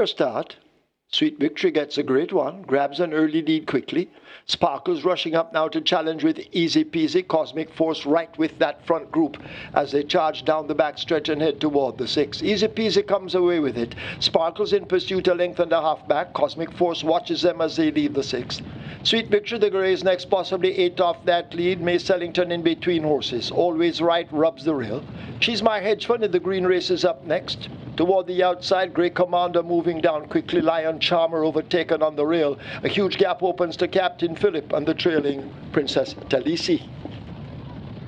their start. Sweet Victory gets a great one, grabs an early lead quickly. Sparkles rushing up now to challenge with Easy Peasy. Cosmic Force right with that front group as they charge down the back stretch and head toward the 6. Easy Peasy comes away with it. Sparkles in pursuit a length and a half back. Cosmic Force watches them as they leave the 6. Sweet Victory, the Greys next, possibly 8 off that lead. May Sellington in between horses. Always Right rubs the rail. She's My Hedge Fund in the green races up next. Toward the outside, Grey Commander moving down quickly. Lion Charmer overtaken on the rail. A huge gap opens to Captain Philip and the trailing Princess Talisi.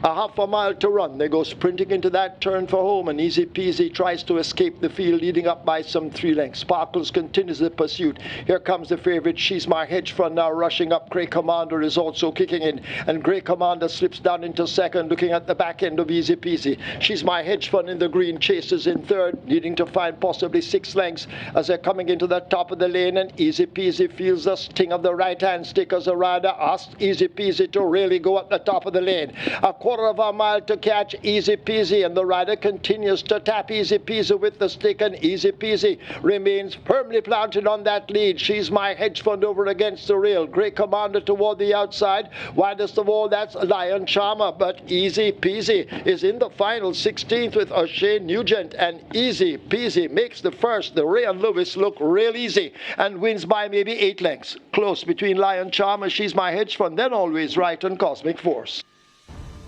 A half a mile to run. They go sprinting into that turn for home, and Easy Peasy tries to escape the field, leading up by some 3 lengths. Sparkles continues the pursuit. Here comes the favorite. She's My Hedge Fund now rushing up. Grey Commander is also kicking in, and Grey Commander slips down into second, looking at the back end of Easy Peasy. She's My Hedge Fund in the green chases in third, needing to find possibly 6 lengths as they're coming into the top of the lane, and Easy Peasy feels the sting of the right-hand stick as the rider asks Easy Peasy to really go at the top of the lane. A quarter of a mile to catch Easy Peasy, and the rider continues to tap Easy Peasy with the stick, and Easy Peasy remains firmly planted on that lead. She's My Hedge Fund over against the rail. Grey Commander toward the outside. Widest of all, that's Lion Charmer, but Easy Peasy is in the final 16th with O'Shea Nugent, and Easy Peasy makes the first. The Ray and Lewis look real easy and wins by maybe 8 lengths. Close between Lion Charmer, She's My Hedge Fund, then Always Right, and Cosmic Force.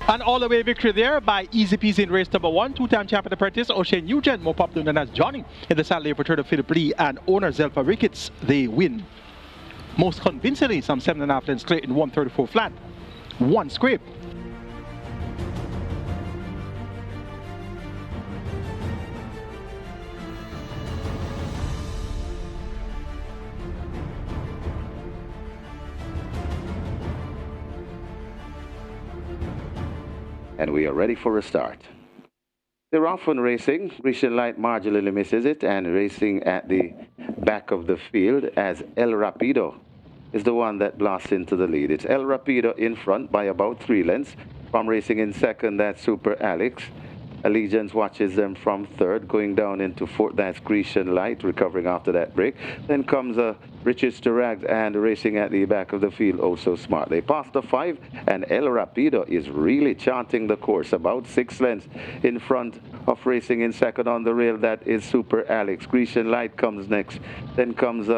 An all-the-way victory there by Easy Peasy in race number 1. Two-time champion apprentice O'Shea Nugent, more popular known as Johnny, in the Saturday return of Philip Lee and owner Zelfa Ricketts. They win most convincingly, some 7.5 lengths straight in 134 flat. 1 scrape. And we are ready for a start. They're often racing. Grecian Light marginally misses it, and racing at the back of the field as El Rapido is the one that blasts into the lead. It's El Rapido in front by about 3 lengths. From racing in second, that's Super Alex. Allegiance watches them from third, going down into fourth. That's Grecian Light, recovering after that break. Then comes Riches to Rags, and racing at the back of the field, oh so smart. They pass the 5, and El Rapido is really charting the course, about 6 lengths in front of racing in second on the rail. That is Super Alex. Grecian Light comes next. Then comes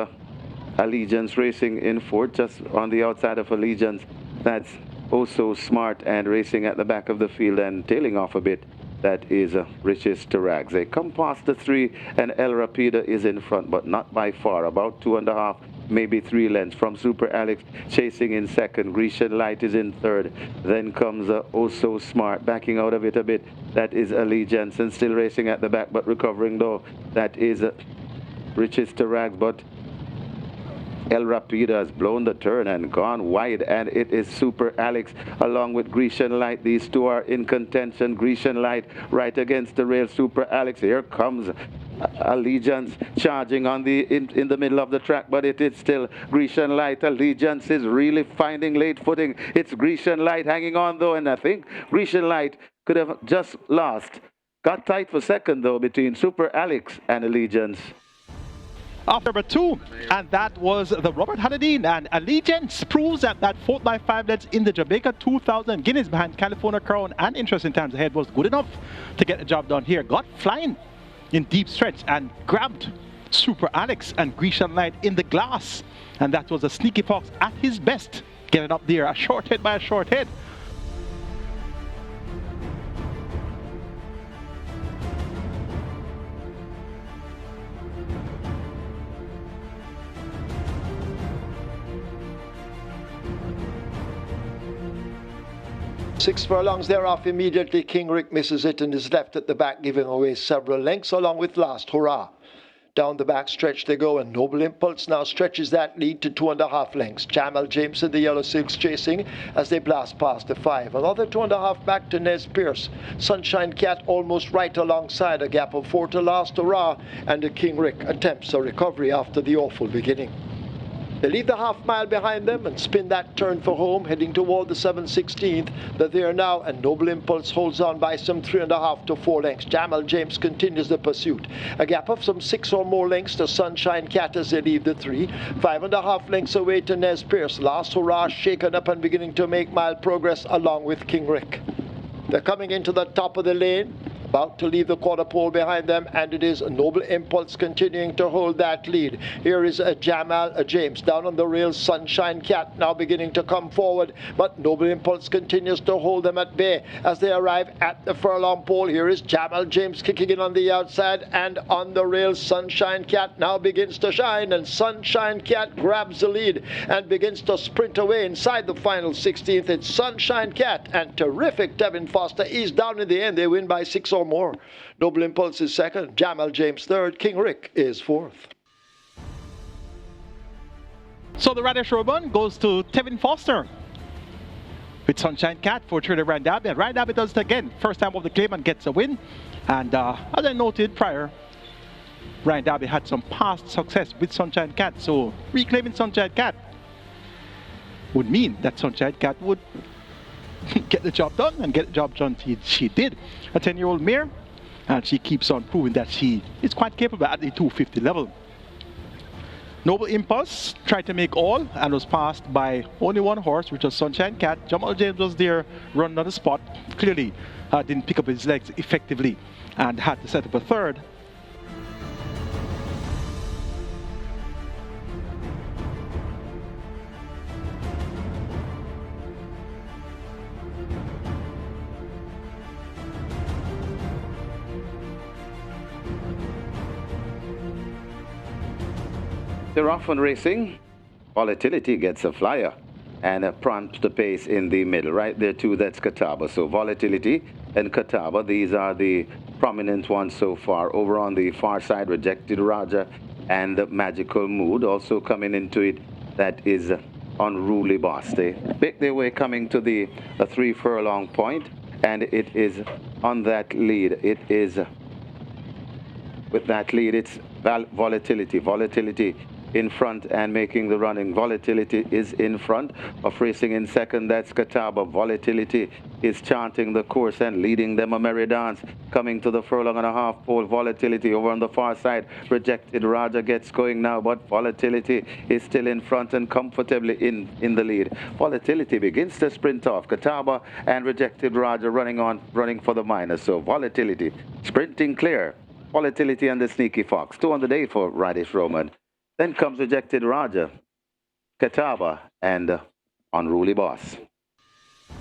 Allegiance racing in fourth, just on the outside of Allegiance. That's oh so smart, and racing at the back of the field and tailing off a bit. That is Riches to Rags. They come past the 3, and El Rapido is in front, but not by far. About 2.5, maybe 3 lengths from Super Alex, chasing in second. Grecian Light is in third. Then comes Oh So Smart, backing out of it a bit. That is Allegiance, and still racing at the back, but recovering though. That is Riches to Rags, but El Rapido has blown the turn and gone wide, and it is Super Alex along with Grecian Light. These two are in contention. Grecian Light right against the rail. Super Alex. Here comes Allegiance charging on the in the middle of the track, but it is still Grecian Light. Allegiance is really finding late footing. It's Grecian Light hanging on though, and I think Grecian Light could have just lost. Got tight for second though between Super Alex and Allegiance. Off number 2, and that was the Robert Halladine, and Allegiance proves that 4th by 5 lengths in the Jamaica 2000 Guineas behind California Crown and Interesting Times Ahead was good enough to get the job done here. Got flying in deep stretch and grabbed Super Alex and Grecian Light in the glass, and that was a Sneaky Fox at his best, getting up there, a short head by a short head. Six furlongs thereof, immediately King Rick misses it and is left at the back, giving away several lengths along with Last Hurrah. Down the back stretch they go, and Noble Impulse now stretches that lead to 2.5 lengths. Jamal James and the Yellow Silks chasing as they blast past the 5. Another 2.5 back to Nez Pierce. Sunshine Cat almost right alongside, a gap of 4 to Last Hurrah, and the King Rick attempts a recovery after the awful beginning. They leave the half mile behind them and spin that turn for home, heading toward the 7/16th. They're there now, and Noble Impulse holds on by some 3.5 to 4 lengths. Jamal James continues the pursuit. A gap of some 6 or more lengths to Sunshine Cat as they leave the 3. 5.5 lengths away to Nez Pierce. Last Hurrah shaken up and beginning to make mild progress along with King Rick. They're coming into the top of the lane, about to leave the quarter pole behind them, and it is Noble Impulse continuing to hold that lead. Here is Jamal James down on the rails. Sunshine Cat now beginning to come forward, but Noble Impulse continues to hold them at bay as they arrive at the furlong pole. Here is Jamal James kicking in on the outside, and on the rails Sunshine Cat now begins to shine, and Sunshine Cat grabs the lead and begins to sprint away inside the final 16th. It's Sunshine Cat and terrific Devin Foster. He's down in the end. They win by 6 or more. Noble Impulse is second, Jamal James third, King Rick is fourth. So the Radish Robin goes to Tevin Foster with Sunshine Cat for third Ryan Darby, and Ryan Darby does it again. First time of the claim and gets a win. And as I noted prior, Ryan Darby had some past success with Sunshine Cat, so reclaiming Sunshine Cat would mean that Sunshine Cat would get the job done, and get the job done she did. A 10-year-old mare, and she keeps on proving that she is quite capable at the 250 level. Noble Impulse tried to make all and was passed by only one horse, which was Sunshine Cat. Jamal James was there running on the spot, clearly didn't pick up his legs effectively and had to set up a third. They're off on racing. Volatility gets a flyer and prompts the pace in the middle. Right there too, that's Catawba. So Volatility and Catawba, these are the prominent ones so far. Over on the far side, Rejected Raja and Magical Mood. Also coming into it, that is Unruly Boss. They make their way coming to the 3 furlong point, and it is on that lead. It is with that lead, it's Volatility in front and making the running. Volatility is in front of racing in second. That's Catawba. Volatility is chanting the course and leading them a merry dance. Coming to the furlong and a half pole. Volatility over on the far side. Rejected Raja gets going now, but Volatility is still in front and comfortably in the lead. Volatility begins to sprint off. Catawba and Rejected Raja running for the minors. So Volatility sprinting clear. Volatility and the Sneaky Fox. 2 on the day for Radish Roman. Then comes Rejected Raja, Catawba, and Unruly Boss.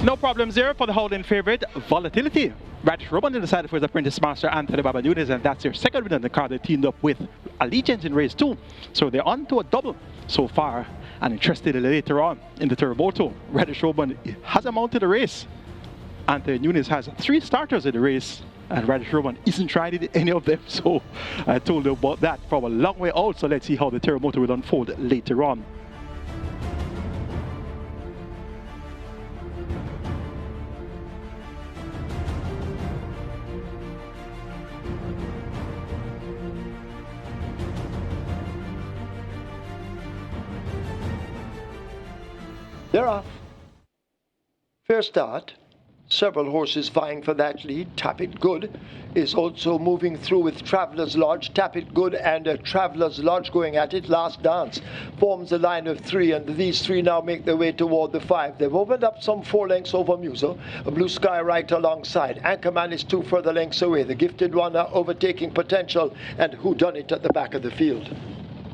No problems there for the holding favorite, Volatility. Radish Roman decided for his apprentice master, Anthony Baba Nunes, and that's their second win in the car. They teamed up with Allegiance in race 2. So they're on to a double so far, and interested later on in the Turboto. Radish Roman hasn't mounted a race. Anthony Nunes has 3 starters in the race, and Radish Roman isn't trying any of them, so I told you about that from a long way out. So let's see how the Terramoto will unfold later on. They're off. Fair start. Several horses vying for that lead. Tap It Good is also moving through with Traveller's Lodge. Tap It Good and Traveller's Lodge going at it. Last Dance forms a line of 3, and these 3 now make their way toward the 5. They've opened up some 4 lengths over Muso. A Blue Sky right alongside. Anchorman is 2 further lengths away. The Gifted One overtaking Potential, and Who Done It at the back of the field.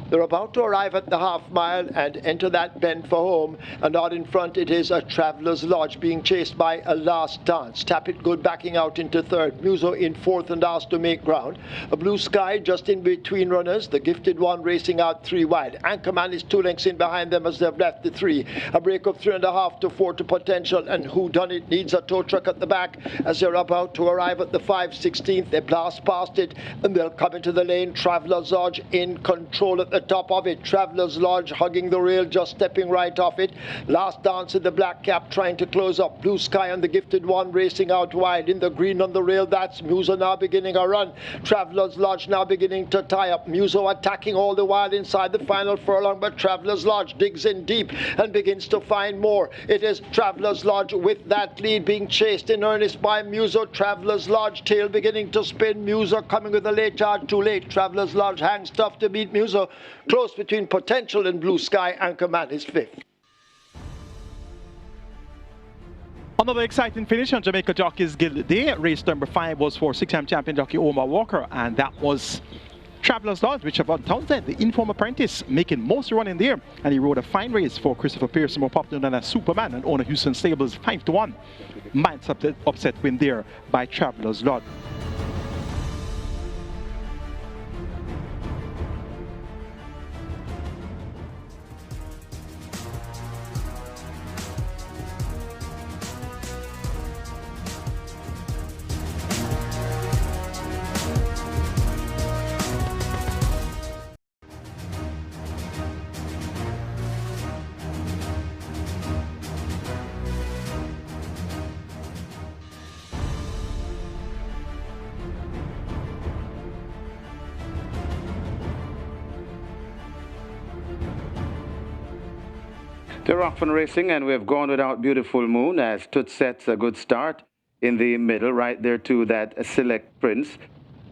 They're about to arrive at the half mile and enter that bend for home, and out in front it is a Traveller's Lodge being chased by a Last Dance. Tap It Good backing out into third, Muso in fourth and last to make ground. A Blue Sky just in between runners, the Gifted One racing out 3 wide. Anchorman is 2 lengths in behind them as they've left the 3. A break of 3.5 to 4 to Potential, and Who Done It needs a tow truck at the back as they're about to arrive at the 5/16th. They blast past it and they'll come into the lane. Traveller's Lodge in control at the top of it. Travelers Lodge hugging the rail, just stepping right off it. Last dance with the black cap trying to close up. Blue Sky on the gifted one racing out wide. In the green on the rail, that's Muso now beginning a run. Travelers Lodge now beginning to tie up. Muso attacking all the while inside the final furlong, but Travelers Lodge digs in deep and begins to find more. It is Travelers Lodge with that lead being chased in earnest by Muso. Travelers Lodge tail beginning to spin. Muso coming with a late charge, too late. Travelers Lodge hangs tough to beat Muso. Close between Potential and Blue Sky. Anchorman is fifth. Another exciting finish on Jamaica Jockeys Guild Day. Race number 5 was for 6-time champion jockey Omar Walker, and that was Travelers Lodge, Richard Von Townsend, the inform apprentice, making most run in there. And he rode a fine race for Christopher Pearson, more popular known as Superman, and owner Houston Stables 5-1. Miles upset win there by Travelers Lodge. They're off and racing, and we've gone without Beautiful Moon as Toots sets a good start in the middle, right there to that Select Prince.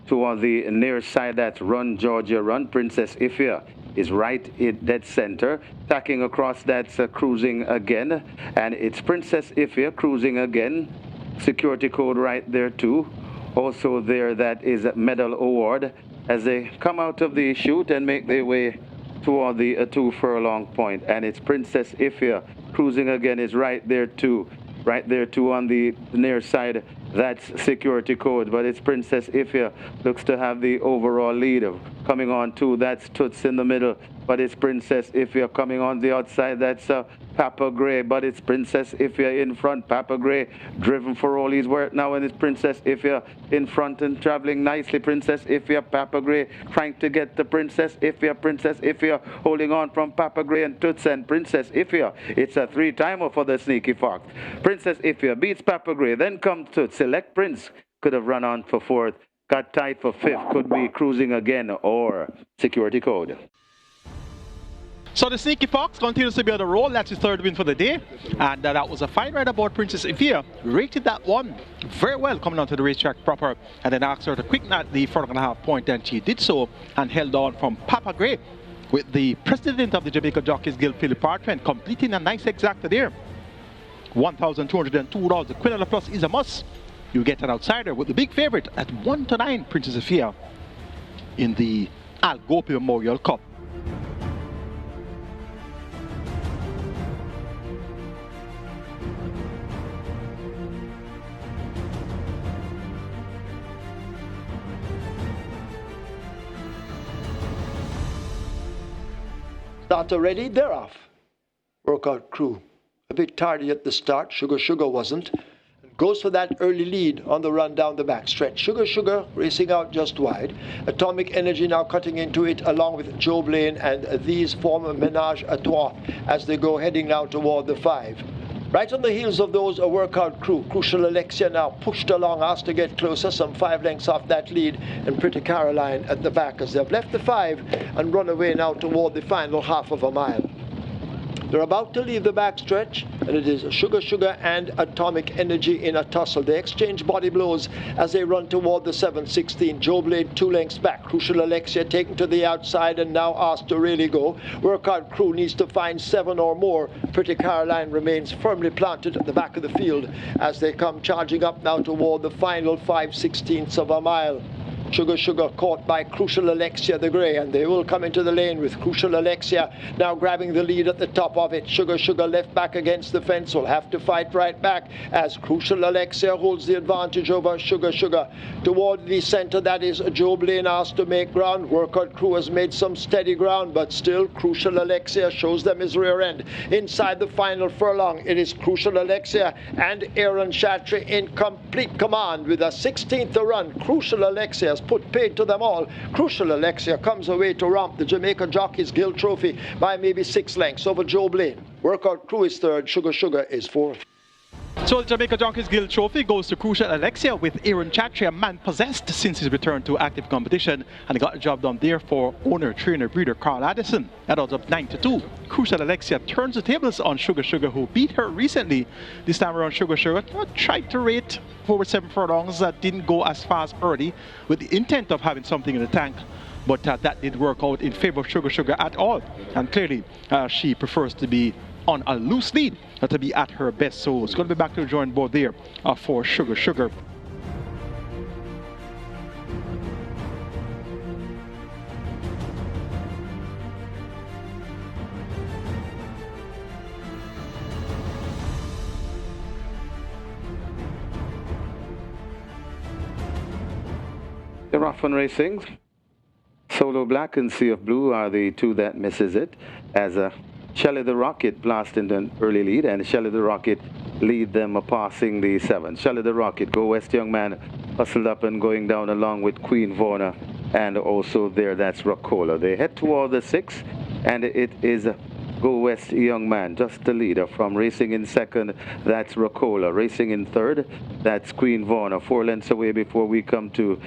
Toward the near side, that's Run Georgia Run. Princess Ifia is right in dead center. Tacking across, that's Cruising Again. And it's Princess Ifia cruising again. Security code right there too. Also there, that is Medal Award as they come out of the chute and make their way toward the 2 furlong point. And it's Princess Ifia cruising again is right there too. Right there too on the near side, that's Security Code, but it's Princess Ifia looks to have the overall lead. Coming on too, that's Toots in the middle, but it's Princess Ifia. Coming on the outside, that's Papa Gray, but it's Princess Ifia in front. Papa Gray driven for all he's worth now, and it's Princess Ifia in front and traveling nicely. Princess Ifia, Papa Gray trying to get the Princess Ifia. Princess Ifia holding on from Papa Gray and Toots, and Princess Ifia. It's a 3-timer for the Sneaky Fox. Princess Ifia beats Papa Gray, then comes Toots. Select Prince could have run on for 4th. Got tight for 5th. Could be Cruising Again or Security Code. So the Sneaky Fox continues to be on the roll. That's his 3rd win for the day. And that was a fine ride aboard Princess Ifia. Rated that one very well coming onto the racetrack proper. And then asked her to quicken at the 4.5 point, and she did so and held on from Papa Gray with the president of the Jamaica Jockeys Guild, Philip Partman, completing a nice exacta there. $1,202. The Quinella Plus is a must. You get an outsider with the big favorite at 1-9, Princess Ifia, in the Al Gopi Memorial Cup. Starter ready, they're off. Workout crew. A bit tardy at the start. Sugar Sugar wasn't. Goes for that early lead on the run down the back stretch. Sugar Sugar racing out just wide. Atomic Energy now cutting into it along with Joe Blaine, and these form a menage a trois as they go heading now toward the 5. Right on the heels of those, a Workout Crew. Crucial Alexia now pushed along, asked to get closer, some 5 lengths off that lead, and Pretty Caroline at the back as they've left the 5 and run away now toward the final half of a mile. They're about to leave the backstretch, and it is Sugar Sugar and Atomic Energy in a tussle. They exchange body blows as they run toward the 7:16. Joe Blade 2 lengths back. Crucial Alexia taken to the outside and now asked to really go. Workout Crew needs to find 7 or more. Pretty Caroline remains firmly planted at the back of the field as they come charging up now toward the final 5/16 of a mile. Sugar Sugar caught by Crucial Alexia the Grey, and they will come into the lane with Crucial Alexia now grabbing the lead at the top of it. Sugar Sugar left back against the fence, will have to fight right back as Crucial Alexia holds the advantage over Sugar Sugar. Toward the center, that is Joe Blaine asked to make ground. Workout Crew has made some steady ground, but still Crucial Alexia shows them his rear end. Inside the final furlong, it is Crucial Alexia and Aaron Chatry in complete command with a 16th to run. Crucial Alexia has just put paid to them all. Crucial Alexia comes away to romp the Jamaica Jockeys Guild Trophy by maybe 6 lengths over Joe Blaine. Workout Crew is third, Sugar Sugar is fourth. So the Jamaica Jockeys Guild Trophy goes to Crucial Alexia, with Aaron Chatry, a man possessed since his return to active competition, and he got the job done there for owner, trainer, breeder Carl Addison at odds of 9-2. Crucial Alexia turns the tables on Sugar Sugar, who beat her recently. This time around, Sugar Sugar tried to rate forward 7 furlongs that didn't go as fast early, with the intent of having something in the tank. But that didn't work out in favor of Sugar Sugar at all, and clearly she prefers to be on a loose lead to be at her best. So it's going to be back to the drawing board there for Sugar Sugar. They're off on racing. Solo Black and Sea of Blue are the two that misses it, as Shelly the Rocket blast into an early lead, and Shelly the Rocket lead them passing the 7. Shelly the Rocket, Go West Young Man, hustled up and going down along with Queen Vona, and also there that's Rocola. They head toward the 6, and it is Go West Young Man, just the leader. From racing in second, that's Rocola. Racing in third, that's Queen Vona. 4 lengths away before we come to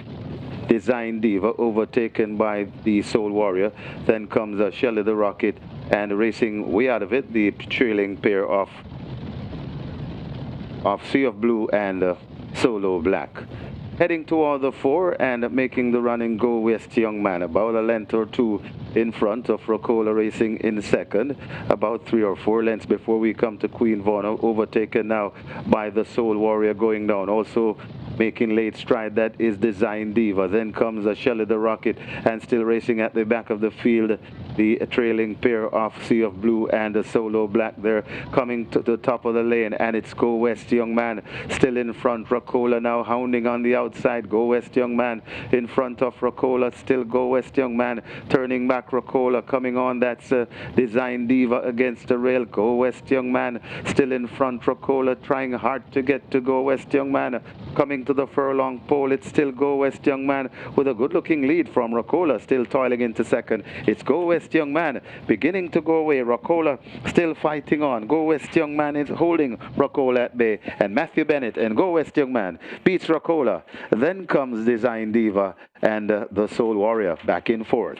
Design Diva, overtaken by the Soul Warrior. Then comes Shelly the Rocket, and racing way out of it, the trailing pair of Sea of Blue and Solo Black. Heading toward the 4 and making the running Go West Young Man, about a length or 2 in front of Rocola, racing in second, about 3 or 4 lengths before we come to Queen Vona, overtaken now by the Soul Warrior going down. Also making late stride, that is Design Diva. Then comes Shelly the Rocket, and still racing at the back of the field, the trailing pair of Sea of Blue and the Solo Black. There coming to the top of the lane, and it's Go West Young Man still in front. Rocola now hounding on the outside. Go West Young Man in front of Rocola, still Go West Young Man turning back. Rocola coming on, that's Design Diva against the rail. Go West Young Man still in front. Rocola trying hard to get to Go West Young Man. Coming to the furlong pole, it's still Go West Young Man with a good looking lead from Rocola, still toiling into second. It's Go West Young Man beginning to go away. Rocola still fighting on. Go West Young Man is holding Rocola at bay, and Matthew Bennett and Go West Young Man beats Rocola. Then comes Design Diva and the Soul Warrior back in fourth.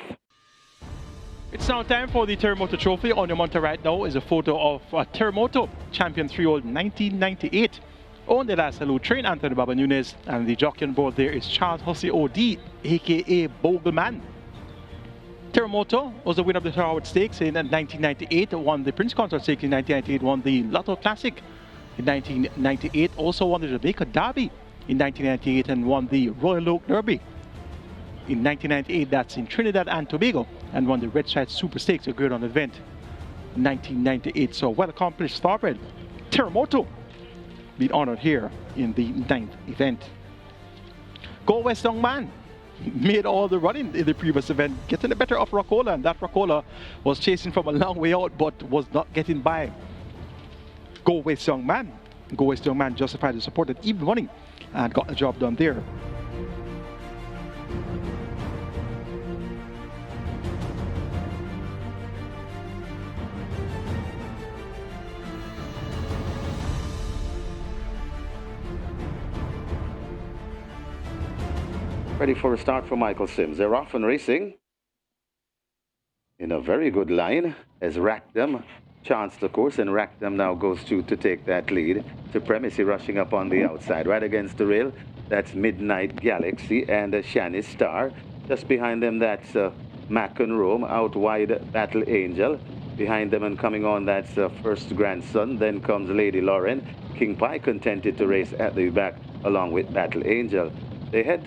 It's now time for the Terremoto Trophy. On your monitor right now is a photo of Terremoto, champion 3-year-old 1998. On the last salute, train Anthony Baba Nunez, and the jockey on board there is Charles Hussey O.D., aka Bogleman. Terremoto was the winner of the Howard Stakes in 1998, won the Prince Consort Stakes in 1998, won the Lotto Classic in 1998, also won the Jamaica Derby in 1998, and won the Royal Oak Derby in 1998, that's in Trinidad and Tobago, and won the Red Stripe Super Stakes, a Great on event, in 1998. So well accomplished thoroughbred Terremoto being honored here in the 9th event. Go West Young Man made all the running in the previous event, getting the better of Rocola, and that Rocola was chasing from a long way out but was not getting by Go West Young Man. Go West Young Man justified the support that even running and got the job done there. Ready for a start for Michael Sims. They're off and racing in a very good line as Rackdom chanced the course, and Rackdom now goes to take that lead. Supremacy rushing up on the outside, right against the rail. That's Midnight Galaxy and Shani Star. Just behind them, that's Mac and Rome. Out wide, Battle Angel. Behind them and coming on, that's First Grandson. Then comes Lady Lauren. King Pie contented to race at the back along with Battle Angel. They head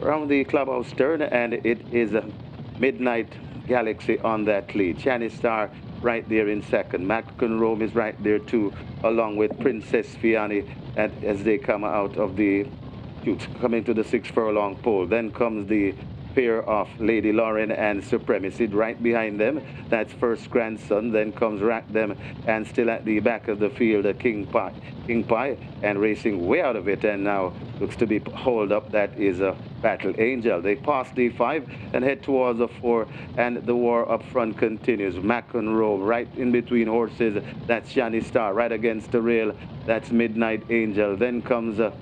around the clubhouse turn, and it is Midnight Galaxy on that lead. Shani Star right there in second. Mac and Rome is right there too, along with Princess Fiani, and as they come out of the coming to the 6 furlong pole. Then comes the pair of Lady Lauren and Supremacy right behind them. That's First Grandson. Then comes Rack Them, and still at the back of the field, King Pie, and racing way out of it, and now looks to be hauled up. That is a Battle Angel. They pass the 5 and head towards the 4, and the war up front continues. Mac and Rome right in between horses. That's Shani Star right against the rail. That's Midnight Angel. Then comes a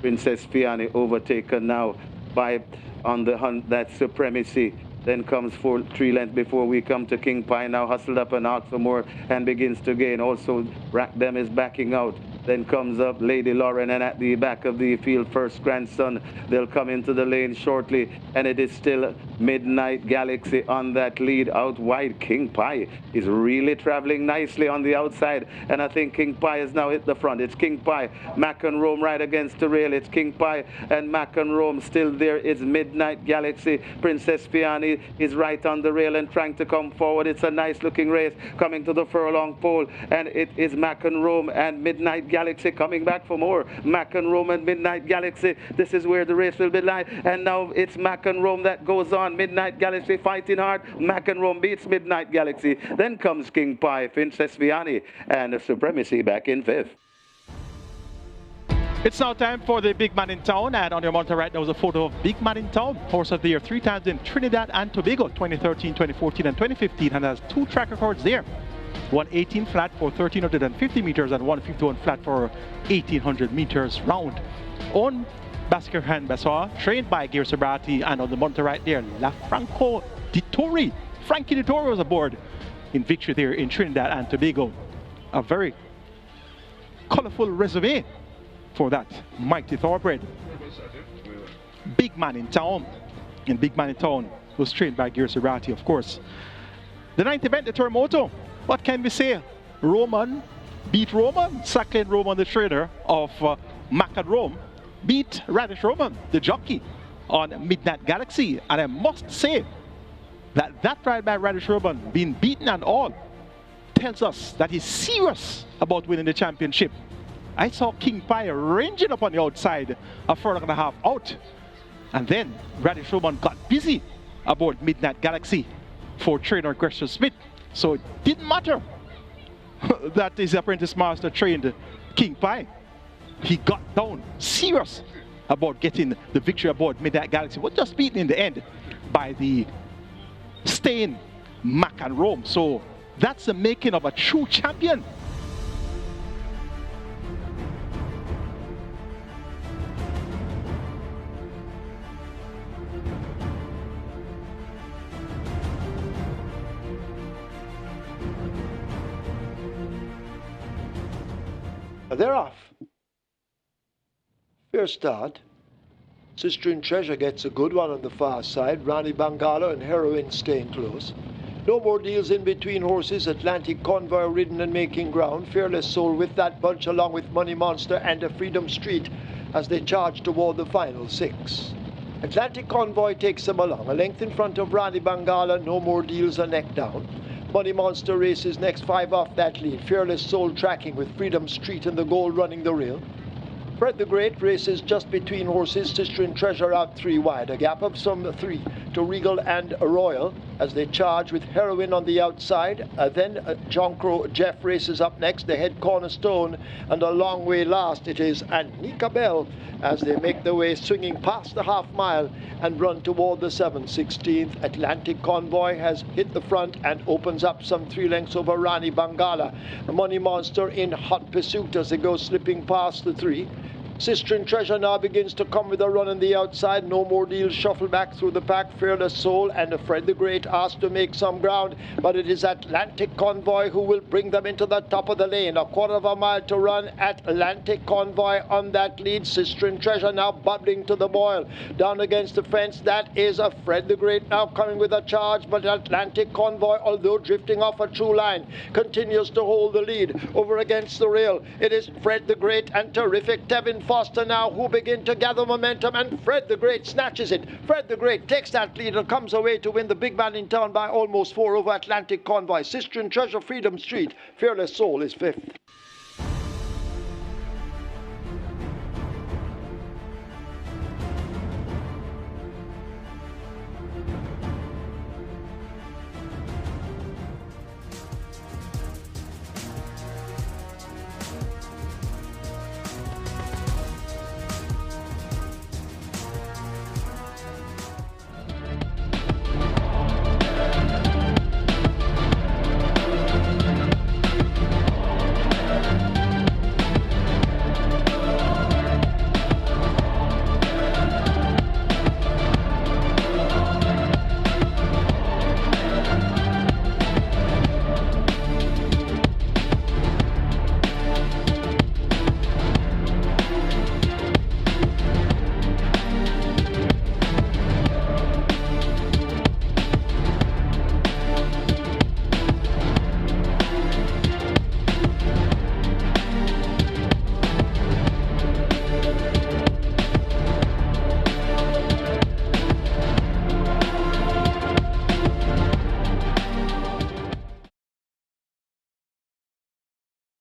Princess Fiani, overtaken now by on the hunt. That's Supremacy. Then comes 3 lengths before we come to King Pie, now hustled up and out for more and begins to gain. Also, Rack Them is backing out. Then comes up Lady Lauren, and at the back of the field, First Grandson. They'll come into the lane shortly, and it is still Midnight Galaxy on that lead. Out wide, King Pie is really traveling nicely on the outside, and I think King Pie has now hit the front. It's King Pie, Mac and Rome right against the rail. It's King Pie and Mac and Rome. Still there is Midnight Galaxy. Princess Fiani is right on the rail and trying to come forward. It's a nice looking race coming to the furlong pole, and it is Mac and Rome and Midnight Galaxy coming back for more. Mac and Rome and Midnight Galaxy. This is where the race will be live, and now it's Mac and Rome that goes on. Midnight Galaxy fighting hard. Mac and Rome beats Midnight Galaxy. Then comes King Pie, Princess Vianney, and Supremacy back in 5th. It's now time for the Big Man in Town, and on your monitor right now is a photo of Big Man in Town, horse of the year 3 times in Trinidad and Tobago, 2013, 2014, and 2015, and has 2 track records there. 118 flat for 1,350 meters and 151 flat for 1,800 meters round. On Basker Han Bassois, trained by Gear Sabrati, and on the monitor right there, La Franco Dittori. Frankie Dittori was aboard in victory there in Trinidad and Tobago. A very colorful resume for that mighty thoroughbred. Big Man in Town. And Big Man in Town was trained by Gear Sabrati, of course. The 9th event, the Terremoto. What can we say? Roman beat Roman. Sacklin Roman, the trainer of Mac and Rome, beat Radish Roman, the jockey, on Midnight Galaxy. And I must say that ride by Radish Roman, being beaten and all, tells us that he's serious about winning the championship. I saw King Pie ranging up on the outside, a furlong and a half out. And then Radish Roman got busy aboard Midnight Galaxy for trainer Gresham Smith. So it didn't matter that his apprentice master trained King Pie. He got down serious about getting the victory aboard Midnight Galaxy. Was just beaten in the end by the staying Mac and Rome. So that's the making of a true champion. They're off. Fair start. Sister in Treasure gets a good one on the far side. Rani Bangala and Heroine staying close. No more deals in between horses. Atlantic Convoy ridden and making ground. Fearless Soul with that bunch along with Money Monster and a Freedom Street as they charge toward the final 6. Atlantic Convoy takes them along. A length in front of Rani Bangala. No more deals, a neck down. Money Monster races next 5 off that lead. Fearless Soul tracking with Freedom Street and the Gold running the rail. Fred the Great races just between horses. Sister in Treasure out 3 wide. A gap of some 3 to Regal and Royal as they charge with Heroine on the outside. Then Jonkro Jeff races up next. The head Cornerstone, and a long way last it is Anika Bell as they make their way swinging past the half mile and run toward the 7/16th. Atlantic Convoy has hit the front and opens up some 3 lengths over Rani Bangala. The Money Monster in hot pursuit as they go slipping past the 3. Sister in Treasure now begins to come with a run on the outside. No more deals shuffle back through the pack. Fearless Soul and Fred the Great asked to make some ground, but it is Atlantic Convoy who will bring them into the top of the lane. A quarter of a mile to run. Atlantic Convoy on that lead. Sister in Treasure now bubbling to the boil. Down against the fence, that is a Fred the Great now coming with a charge, but Atlantic Convoy, although drifting off a true line, continues to hold the lead over against the rail. It is Fred the Great and Terrific Tevin Foster now who begin to gather momentum, and Fred the Great snatches it. Fred the Great takes that lead and comes away to win the Big Man in Town by almost 4 over Atlantic Convoy. Sister in Treasure, Freedom Street. Fearless Soul is 5th.